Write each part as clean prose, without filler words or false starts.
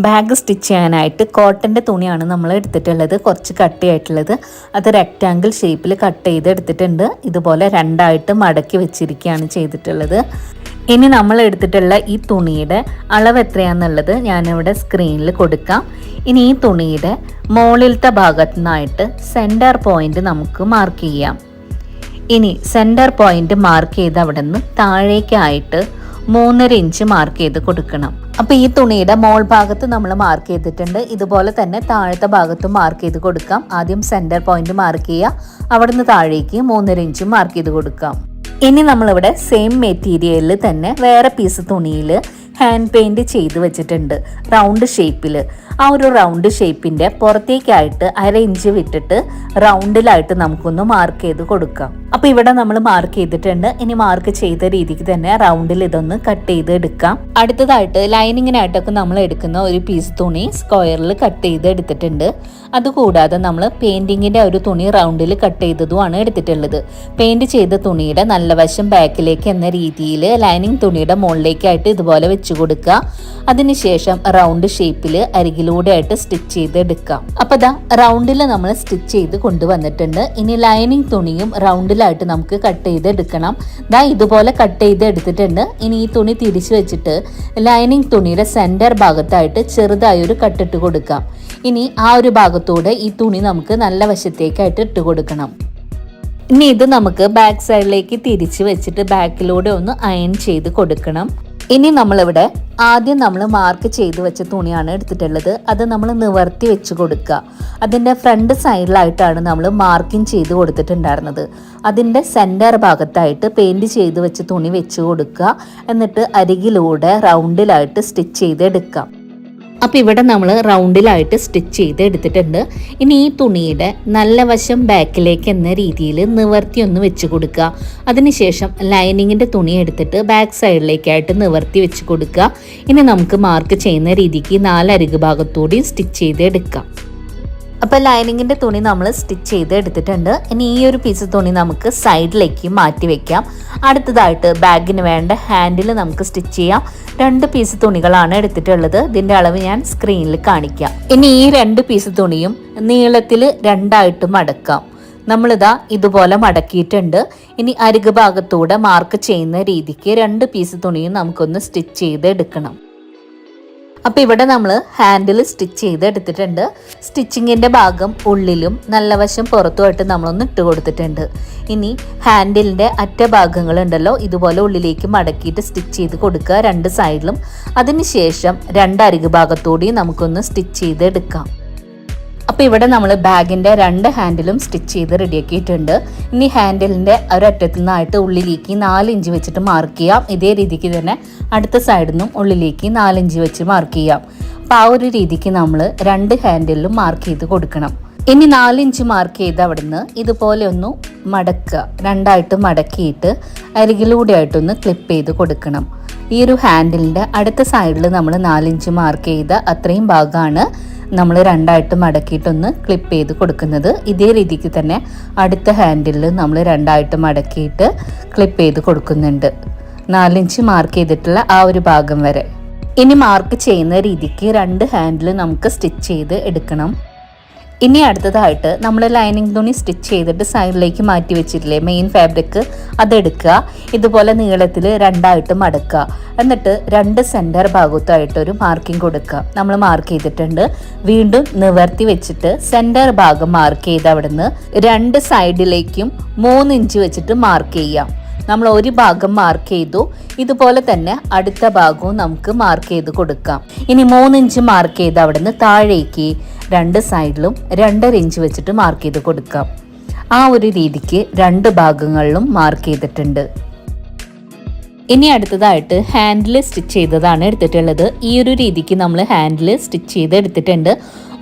Bag stitch ചെയ്യാനായിട്ട് കോട്ടൻ്റെ തുണിയാണ് നമ്മൾ എടുത്തിട്ടുള്ളത്. കുറച്ച് കട്ടിയായിട്ടുള്ളത്. അത് റെക്റ്റാങ്കിൾ ഷേപ്പിൽ കട്ട് ചെയ്ത് എടുത്തിട്ടുണ്ട്. ഇതുപോലെ രണ്ടായിട്ട് മടക്കി വെച്ചിരിക്കുകയാണ് ചെയ്തിട്ടുള്ളത്. ഇനി നമ്മൾ എടുത്തിട്ടുള്ള ഈ തുണിയുടെ അളവ് എത്രയാണെന്നുള്ളത് ഞാനിവിടെ സ്ക്രീനിൽ കൊടുക്കാം. ഇനി ഈ തുണിയുടെ മുകളിലത്തെ ഭാഗത്തു നിന്നായിട്ട് സെൻറ്റർ പോയിന്റ് നമുക്ക് മാർക്ക് ചെയ്യാം. ഇനി സെൻറ്റർ പോയിന്റ് മാർക്ക് ചെയ്ത് അവിടെ നിന്ന് താഴേക്കായിട്ട് 3.5 ഇഞ്ച് മാർക്ക് ചെയ്ത് കൊടുക്കണം. അപ്പോൾ ഈ തുണിയുടെ മോൾ ഭാഗത്ത് നമ്മൾ മാർക്ക് ചെയ്തിട്ടുണ്ട്. ഇതുപോലെ തന്നെ താഴത്തെ ഭാഗത്തും മാർക്ക് ചെയ്ത് കൊടുക്കാം. ആദ്യം സെൻറ്റർ പോയിന്റ് മാർക്ക് ചെയ്യുക, അവിടുന്ന് താഴേക്ക് 3.5 ഇഞ്ച് മാർക്ക് ചെയ്ത് കൊടുക്കാം. ഇനി നമ്മളിവിടെ സെയിം മെറ്റീരിയലിൽ തന്നെ വേറെ പീസ് തുണിയിൽ ഹാൻഡ് പെയിൻറ് ചെയ്ത് വെച്ചിട്ടുണ്ട് റൗണ്ട് ഷേപ്പിൽ. ആ ഒരു റൗണ്ട് ഷേപ്പിൻ്റെ പുറത്തേക്കായിട്ട് 1/2 ഇഞ്ച് വിട്ടിട്ട് റൗണ്ടിലായിട്ട് നമുക്കൊന്ന് മാർക്ക് ചെയ്ത് കൊടുക്കാം. അപ്പോൾ ഇവിടെ നമ്മൾ മാർക്ക് ചെയ്തിട്ടുണ്ട്. ഇനി മാർക്ക് ചെയ്ത രീതിക്ക് തന്നെ റൗണ്ടിൽ ഇതൊന്ന് കട്ട് ചെയ്ത് എടുക്കാം. അടുത്തതായിട്ട് ലൈനിങ്ങിനായിട്ടൊക്കെ നമ്മൾ എടുക്കുന്ന ഒരു പീസ് തുണി സ്ക്വയറിൽ കട്ട് ചെയ്ത് എടുത്തിട്ടുണ്ട്. അതുകൂടാതെ നമ്മൾ പെയിൻറ്റിങ്ങിൻ്റെ ഒരു തുണി റൗണ്ടിൽ കട്ട് ചെയ്തതുമാണ് എടുത്തിട്ടുള്ളത്. പെയിൻറ് ചെയ്ത തുണിയുടെ നല്ല വശം ബാക്കിലേക്ക് എന്ന രീതിയിൽ ലൈനിങ് തുണിയുടെ മുകളിലേക്കായിട്ട് ഇതുപോലെ വെച്ച് കൊടുക്കുക. അതിനുശേഷം റൗണ്ട് ഷേപ്പിൽ അരികിലൂടെ ആയിട്ട് സ്റ്റിച്ച് ചെയ്ത് എടുക്കാം. അപ്പോൾ ദാ റൗണ്ടിൽ നമ്മൾ സ്റ്റിച്ച് ചെയ്ത് കൊണ്ടുവന്നിട്ടുണ്ട്. ഇനി ലൈനിങ് തുണിയും റൗണ്ടിലായിട്ട് നമുക്ക് കട്ട് ചെയ്ത് എടുക്കണം. ദാ ഇതുപോലെ കട്ട് ചെയ്ത് എടുത്തിട്ടുണ്ട്. ഇനി ഈ തുണി തിരിച്ചു വെച്ചിട്ട് ലൈനിങ് തുണിയുടെ സെൻറ്റർ ഭാഗത്തായിട്ട് ചെറുതായൊരു കട്ടിട്ട് കൊടുക്കാം. ഇനി ആ ഒരു ഭാഗത്തൂടെ ഈ തുണി നമുക്ക് നല്ല വശത്തേക്കായിട്ട് ഇട്ട് കൊടുക്കണം. ഇനി ഇത് നമുക്ക് ബാക്ക് സൈഡിലേക്ക് തിരിച്ച് വെച്ചിട്ട് ബാക്കിലൂടെ ഒന്ന് അയൺ ചെയ്ത് കൊടുക്കണം. ഇനി നമ്മളിവിടെ ആദ്യം നമ്മൾ മാർക്ക് ചെയ്ത് വെച്ച തുണിയാണ് എടുത്തിട്ടുള്ളത്. അത് നമ്മൾ നിവർത്തി വെച്ച് കൊടുക്കുക. അതിൻ്റെ ഫ്രണ്ട് സൈഡിലായിട്ടാണ് നമ്മൾ മാർക്കിങ് ചെയ്ത് കൊടുത്തിട്ടുണ്ടായിരുന്നത്. അതിൻ്റെ സെൻറ്റർ ഭാഗത്തായിട്ട് പെയിൻറ് ചെയ്ത് വെച്ച തുണി വെച്ച് കൊടുക്കുക. എന്നിട്ട് അരികിലൂടെ റൗണ്ടിലായിട്ട് സ്റ്റിച്ച് ചെയ്ത് എടുക്കാം. അപ്പോൾ ഇവിടെ നമ്മൾ റൗണ്ടിലായിട്ട് സ്റ്റിച്ച് ചെയ്ത് എടുത്തിട്ടുണ്ട്. ഇനി ഈ തുണിയുടെ നല്ല വശം ബാക്കിലേക്ക് എന്ന രീതിയിൽ നിവർത്തി ഒന്ന് വെച്ച് കൊടുക്കുക. അതിനുശേഷം ലൈനിങ്ങിൻ്റെ തുണി എടുത്തിട്ട് ബാക്ക് സൈഡിലേക്കായിട്ട് നിവർത്തി വെച്ച് കൊടുക്കുക. ഇനി നമുക്ക് മാർക്ക് ചെയ്യുന്ന രീതിക്ക് 4 അരികു ഭാഗത്തൂടി സ്റ്റിച്ച് ചെയ്ത് എടുക്കാം. അപ്പോൾ ലൈനിങ്ങിൻ്റെ തുണി നമ്മൾ സ്റ്റിച്ച് ചെയ്ത് എടുത്തിട്ടുണ്ട്. ഇനി ഈ ഒരു പീസ് തുണി നമുക്ക് സൈഡിലേക്ക് മാറ്റി വെക്കാം. അടുത്തതായിട്ട് ബാഗിന് വേണ്ട ഹാൻഡിൽ നമുക്ക് സ്റ്റിച്ച് ചെയ്യാം. 2 പീസ് തുണികളാണ് എടുത്തിട്ടുള്ളത്. ഇതിൻ്റെ അളവ് ഞാൻ സ്ക്രീനിൽ കാണിക്കാം. ഇനി ഈ 2 പീസ് തുണിയും നീളത്തിൽ 2ആയിട്ട് മടക്കാം. നമ്മളിതാ ഇതുപോലെ മടക്കിയിട്ടുണ്ട്. ഇനി അരികു ഭാഗത്തൂടെ മാർക്ക് ചെയ്യുന്ന രീതിക്ക് 2 പീസ് തുണിയും നമുക്കൊന്ന് സ്റ്റിച്ച് ചെയ്ത് എടുക്കണം. അപ്പോൾ ഇവിടെ നമ്മൾ ഹാൻഡിൽ സ്റ്റിച്ച് ചെയ്ത് എടുത്തിട്ടുണ്ട്. സ്റ്റിച്ചിങ്ങിൻ്റെ ഭാഗം ഉള്ളിലും നല്ല വശം പുറത്തുമായിട്ട് നമ്മളൊന്ന് ഇട്ട് കൊടുത്തിട്ടുണ്ട്. ഇനി ഹാൻഡിലിൻ്റെ അറ്റഭാഗങ്ങളുണ്ടല്ലോ, ഇതുപോലെ ഉള്ളിലേക്ക് മടക്കിയിട്ട് സ്റ്റിച്ച് ചെയ്ത് കൊടുക്കുക 2 സൈഡിലും. അതിനുശേഷം 2 അരികു ഭാഗത്തോടെ നമുക്കൊന്ന് സ്റ്റിച്ച് ചെയ്ത് എടുക്കാം. അപ്പോൾ ഇവിടെ നമ്മൾ ബാഗിൻ്റെ 2 ഹാൻഡിലും സ്റ്റിച്ച് ചെയ്ത് റെഡിയാക്കിയിട്ടുണ്ട്. ഇനി ഹാൻഡിലിൻ്റെ ഒരറ്റത്തു നിന്നായിട്ട് ഉള്ളിലേക്ക് 4 ഇഞ്ച് വെച്ചിട്ട് മാർക്ക് ചെയ്യാം. ഇതേ രീതിക്ക് തന്നെ അടുത്ത സൈഡിൽ നിന്നും ഉള്ളിലേക്ക് 4 ഇഞ്ച് വെച്ച് മാർക്ക് ചെയ്യാം. അപ്പോൾ ആ ഒരു രീതിക്ക് നമ്മൾ 2 ഹാൻഡിലും മാർക്ക് ചെയ്ത് കൊടുക്കണം. ഇനി 4 ഇഞ്ച് മാർക്ക് ചെയ്ത് അവിടുന്ന് ഇതുപോലെ ഒന്ന് മടക്കുക. 2ആയിട്ട് മടക്കിയിട്ട് അരികിലൂടെ ആയിട്ടൊന്ന് ക്ലിപ്പ് ചെയ്ത് കൊടുക്കണം. ഈ ഒരു ഹാൻഡിലിൻ്റെ അടുത്ത സൈഡിൽ നമ്മൾ 4 ഇഞ്ച് മാർക്ക് ചെയ്ത അത്രയും ഭാഗമാണ് നമ്മൾ 2ആയിട്ട് മടക്കിയിട്ടൊന്ന് ക്ലിപ്പ് ചെയ്ത് കൊടുക്കുന്നത്. ഇതേ രീതിക്ക് തന്നെ അടുത്ത ഹാൻഡിലിൽ നമ്മൾ 2ആയിട്ട് മടക്കിയിട്ട് ക്ലിപ്പ് ചെയ്ത് കൊടുക്കുന്നുണ്ട്. 4 ഇഞ്ച് മാർക്ക് ചെയ്തിട്ടുള്ള ആ ഒരു ഭാഗം വരെ. ഇനി മാർക്ക് ചെയ്യുന്ന രീതിക്ക് 2 ഹാൻഡിൽ നമുക്ക് സ്റ്റിച്ച് ചെയ്ത് എടുക്കണം. ഇനി അടുത്തതായിട്ട് നമ്മൾ ലൈനിങ് തുണി സ്റ്റിച്ച് ചെയ്തിട്ട് സൈഡിലേക്ക് മാറ്റി വെച്ചിട്ടില്ലേ മെയിൻ ഫാബ്രിക്, അതെടുക്കുക. ഇതുപോലെ നീളത്തിൽ 2ആയിട്ട് മടക്കുക. എന്നിട്ട് 2 സെൻറ്റർ ഭാഗത്തായിട്ടൊരു മാർക്കിംഗ് കൊടുക്കുക. നമ്മൾ മാർക്ക് ചെയ്തിട്ടുണ്ട്. വീണ്ടും നിവർത്തി വെച്ചിട്ട് സെൻറ്റർ ഭാഗം മാർക്ക് ചെയ്ത് അവിടുന്ന് 2 സൈഡിലേക്കും 3 ഇഞ്ച് വെച്ചിട്ട് മാർക്ക് ചെയ്യാം. നമ്മൾ ഒരു ഭാഗം മാർക്ക് ചെയ്തു. ഇതുപോലെ തന്നെ അടുത്ത ഭാഗവും നമുക്ക് മാർക്ക് ചെയ്ത് കൊടുക്കാം. ഇനി 3 ഇഞ്ച് മാർക്ക് ചെയ്ത് അവിടുന്ന് താഴേക്ക് 2 സൈഡിലും 2.5 ഇഞ്ച് വെച്ചിട്ട് മാർക്ക് ചെയ്ത് കൊടുക്കാം. ആ ഒരു രീതിക്ക് 2 ഭാഗങ്ങളിലും മാർക്ക് ചെയ്തിട്ടുണ്ട്. ഇനി അടുത്തതായിട്ട് ഹാൻഡിൽ സ്റ്റിച്ച് ചെയ്തതാണ് എടുത്തിട്ടുള്ളത്. ഈ ഒരു രീതിക്ക് നമ്മൾ ഹാൻഡിൽ സ്റ്റിച്ച് ചെയ്ത് എടുത്തിട്ടുണ്ട്.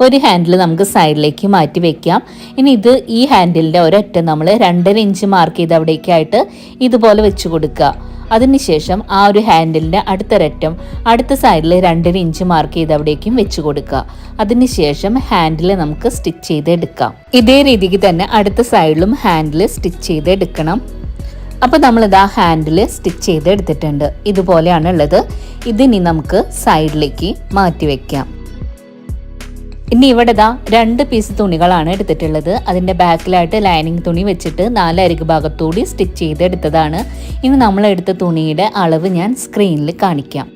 ഒരു ഹാൻഡിൽ നമുക്ക് സൈഡിലേക്ക് മാറ്റി വെക്കാം. ഇനി ഈ ഹാൻഡിലിൻ്റെ ഒരറ്റം നമ്മൾ 2.5 ഇഞ്ച് മാർക്ക് ചെയ്ത് അവിടേക്കായിട്ട് ഇതുപോലെ വെച്ച് കൊടുക്കുക. അതിനുശേഷം ആ ഒരു ഹാൻഡിലിൻ്റെ അടുത്തൊരറ്റം അടുത്ത സൈഡിൽ 2.5 ഇഞ്ച് മാർക്ക് ചെയ്ത് അവിടേക്കും വെച്ച് കൊടുക്കുക. അതിനുശേഷം ഹാൻഡിൽ നമുക്ക് സ്റ്റിച്ച് ചെയ്ത് എടുക്കാം. ഇതേ രീതിക്ക് തന്നെ അടുത്ത സൈഡിലും ഹാൻഡിൽ സ്റ്റിച്ച് ചെയ്ത് എടുക്കണം. അപ്പോൾ നമ്മളിത് ആ ഹാൻഡിൽ സ്റ്റിച്ച് ചെയ്ത് എടുത്തിട്ടുണ്ട്. ഇതുപോലെയാണ് ഉള്ളത്. ഇതിനി നമുക്ക് സൈഡിലേക്ക് മാറ്റി വെക്കാം. ഇനി ഇവിടെ ദാ 2 പീസ് തുണികളാണ് എടുത്തിട്ടുള്ളത്. അതിൻ്റെ ബാക്കിലായിട്ട് ലൈനിങ് തുണി വെച്ചിട്ട് 4 അരികു ഭാഗത്തൂടി സ്റ്റിച്ച് ചെയ്തെടുത്തതാണ്. ഇനി നമ്മൾ എടുത്ത തുണിയുടെ അളവ് ഞാൻ സ്ക്രീനിൽ കാണിക്കാം.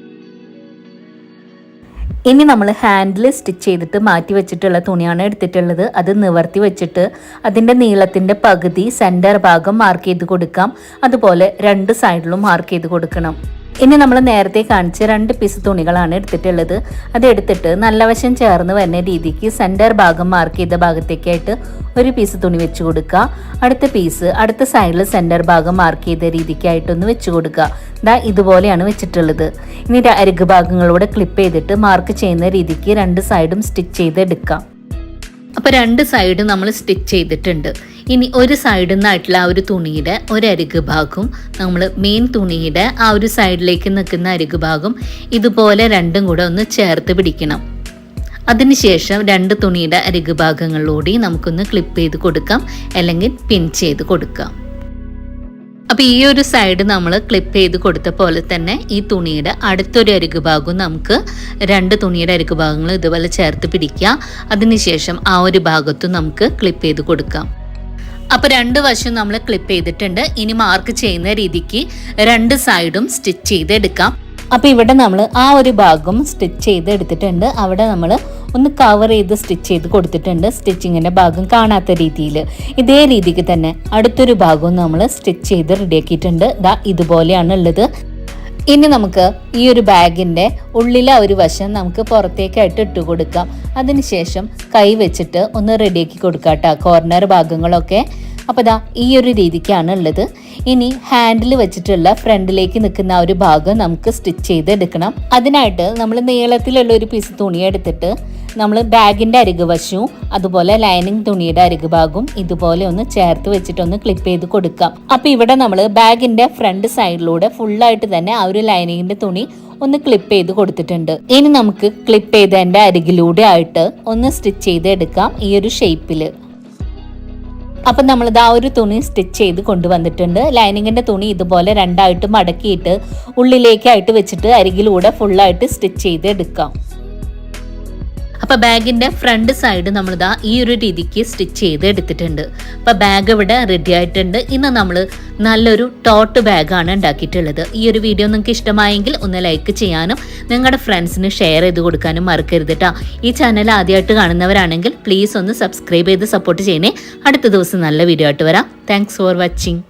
ഇനി നമ്മൾ ഹാൻഡിൽ സ്റ്റിച്ച് ചെയ്തിട്ട് മാറ്റി വെച്ചിട്ടുള്ള തുണിയാണ് എടുത്തിട്ടുള്ളത്. അത് നിവർത്തി വെച്ചിട്ട് അതിൻ്റെ നീളത്തിൻ്റെ പകുതി സെൻറ്റർ ഭാഗം മാർക്ക് ചെയ്ത് കൊടുക്കാം. അതുപോലെ 2 സൈഡിലും മാർക്ക് ചെയ്ത് കൊടുക്കണം. ഇനി നമ്മൾ നേരത്തെ കാണിച്ച 2 പീസ് തുണികളാണ് എടുത്തിട്ടുള്ളത്. അത് എടുത്തിട്ട് നല്ല വശം ചേർന്ന് വരുന്ന രീതിക്ക് സെൻറ്റർ ഭാഗം മാർക്ക് ചെയ്ത ഭാഗത്തേക്കായിട്ട് 1 പീസ് തുണി വെച്ച് കൊടുക്കുക. അടുത്ത പീസ് അടുത്ത സൈഡിൽ സെൻറ്റർ ഭാഗം മാർക്ക് ചെയ്ത രീതിക്കായിട്ടൊന്ന് വെച്ച് കൊടുക്കുക. ദാ ഇതുപോലെയാണ് വെച്ചിട്ടുള്ളത്. ഇനി അരികു ഭാഗങ്ങളോടെ ക്ലിപ്പ് ചെയ്തിട്ട് മാർക്ക് ചെയ്യുന്ന രീതിക്ക് 2 സൈഡും സ്റ്റിച്ച് ചെയ്തെടുക്കാം. അപ്പോൾ 2 സൈഡ് നമ്മൾ സ്റ്റിച്ച് ചെയ്തിട്ടുണ്ട്. ഇനി ഒരു സൈഡിൽ നിന്നായിട്ടുള്ള ആ ഒരു തുണിയുടെ ഒരരികു ഭാഗവും നമ്മൾ മെയിൻ തുണിയുടെ ആ ഒരു സൈഡിലേക്ക് നിൽക്കുന്ന അരികു ഭാഗം ഇതുപോലെ രണ്ടും കൂടെ ഒന്ന് ചേർത്ത് പിടിക്കണം. അതിനുശേഷം 2 തുണിയുടെ അരികു ഭാഗങ്ങളിലൂടെ നമുക്കൊന്ന് ക്ലിപ്പ് ചെയ്ത് കൊടുക്കാം, അല്ലെങ്കിൽ പിൻ ചെയ്ത് കൊടുക്കാം. അപ്പോൾ ഈ ഒരു സൈഡ് നമ്മൾ ക്ലിപ്പ് ചെയ്ത് കൊടുത്ത പോലെ തന്നെ ഈ തുണിയുടെ അടുത്തൊരു അരികു ഭാഗവും നമുക്ക് 2 തുണിയുടെ അരികു ഭാഗങ്ങൾ ഇതുപോലെ ചേർത്ത് പിടിക്കുക. അതിനുശേഷം ആ ഒരു ഭാഗത്തും നമുക്ക് ക്ലിപ്പ് ചെയ്ത് കൊടുക്കാം. അപ്പോൾ 2 വശം നമ്മൾ ക്ലിപ്പ് ചെയ്തിട്ടുണ്ട്. ഇനി മാർക്ക് ചെയ്യുന്ന രീതിക്ക് 2 സൈഡും സ്റ്റിച്ച് ചെയ്തെടുക്കാം. അപ്പോൾ ഇവിടെ നമ്മൾ ആ ഒരു ഭാഗം സ്റ്റിച്ച് ചെയ്ത് എടുത്തിട്ടുണ്ട്. അവിടെ നമ്മൾ ഒന്ന് കവർ ചെയ്ത് സ്റ്റിച്ച് ചെയ്ത് കൊടുത്തിട്ടുണ്ട്, സ്റ്റിച്ചിങ്ങിൻ്റെ ഭാഗം കാണാത്ത രീതിയിൽ. ഇതേ രീതിക്ക് തന്നെ അടുത്തൊരു ഭാഗവും നമ്മൾ സ്റ്റിച്ച് ചെയ്ത് റെഡിയാക്കിയിട്ടുണ്ട്. ദാ ഇതുപോലെയാണ് ഉള്ളത്. ഇനി നമുക്ക് ഈ ഒരു ബാഗിൻ്റെ ഉള്ളിലെ ഒരു വശം നമുക്ക് പുറത്തേക്കായിട്ട് ഇട്ട് കൊടുക്കാം. അതിനുശേഷം കൈ വെച്ചിട്ട് ഒന്ന് റെഡിയാക്കി കൊടുക്കാം കേട്ടോ, കോർണർ ഭാഗങ്ങളൊക്കെ. അപ്പോൾ ദാ ഈ ഒരു രീതിക്കാണ് ഉള്ളത്. ഇനി ഹാൻഡിൽ വെച്ചിട്ടുള്ള ഫ്രണ്ടിലേക്ക് നിൽക്കുന്ന ആ ഒരു ഭാഗം നമുക്ക് സ്റ്റിച്ച് ചെയ്തെടുക്കണം. അതിനായിട്ട് നമ്മൾ നീളത്തിലുള്ള ഒരു പീസ് തുണി എടുത്തിട്ട് നമ്മൾ ബാഗിൻ്റെ അരികു വശവും അതുപോലെ ലൈനിങ് തുണിയുടെ അരികു ഭാഗവും ഇതുപോലെ ഒന്ന് ചേർത്ത് വെച്ചിട്ടൊന്ന് ക്ലിപ്പ് ചെയ്ത് കൊടുക്കാം. അപ്പോൾ ഇവിടെ നമ്മൾ ബാഗിൻ്റെ ഫ്രണ്ട് സൈഡിലൂടെ ഫുള്ളായിട്ട് തന്നെ ആ ഒരു ലൈനിങ്ങിൻ്റെ തുണി ഒന്ന് ക്ലിപ്പ് ചെയ്ത് കൊടുത്തിട്ടുണ്ട്. ഇനി നമുക്ക് ക്ലിപ്പ് ചെയ്തതിൻ്റെ അരികിലൂടെ ആയിട്ട് ഒന്ന് സ്റ്റിച്ച് ചെയ്ത് എടുക്കാം ഈ ഒരു ഷേപ്പിൽ. അപ്പം നമ്മളിത് ആ ഒരു തുണി സ്റ്റിച്ച് ചെയ്ത് കൊണ്ടുവന്നിട്ടുണ്ട്. ലൈനിങ്ങിൻ്റെ തുണി ഇതുപോലെ 2ആയിട്ട് മടക്കിയിട്ട് ഉള്ളിലേക്കായിട്ട് വെച്ചിട്ട് അരികിലൂടെ ഫുള്ളായിട്ട് സ്റ്റിച്ച് ചെയ്ത് എടുക്കാം. അപ്പോൾ ബാഗിൻ്റെ ഫ്രണ്ട് സൈഡ് നമ്മളിതാ ഈ ഒരു രീതിക്ക് സ്റ്റിച്ച് ചെയ്ത് എടുത്തിട്ടുണ്ട്. അപ്പോൾ ബാഗ് ഇവിടെ റെഡി ആയിട്ടുണ്ട്. ഇന്ന് നമ്മൾ നല്ലൊരു ടോട്ട് ബാഗാണ് ഉണ്ടാക്കിയിട്ടുള്ളത്. ഈ ഒരു വീഡിയോ നിങ്ങൾക്ക് ഇഷ്ടമായെങ്കിൽ ഒന്ന് ലൈക്ക് ചെയ്യാനും നിങ്ങളുടെ ഫ്രണ്ട്സിന് ഷെയർ ചെയ്ത് കൊടുക്കാനും മറക്കരുത് കേട്ടോ. ഈ ചാനൽ ആദ്യമായിട്ട് കാണുന്നവരാണെങ്കിൽ പ്ലീസ് ഒന്ന് സബ്സ്ക്രൈബ് ചെയ്ത് സപ്പോർട്ട് ചെയ്യണേ. അടുത്ത ദിവസം നല്ല വീഡിയോ ആയിട്ട് വരാം. Thanks for watching.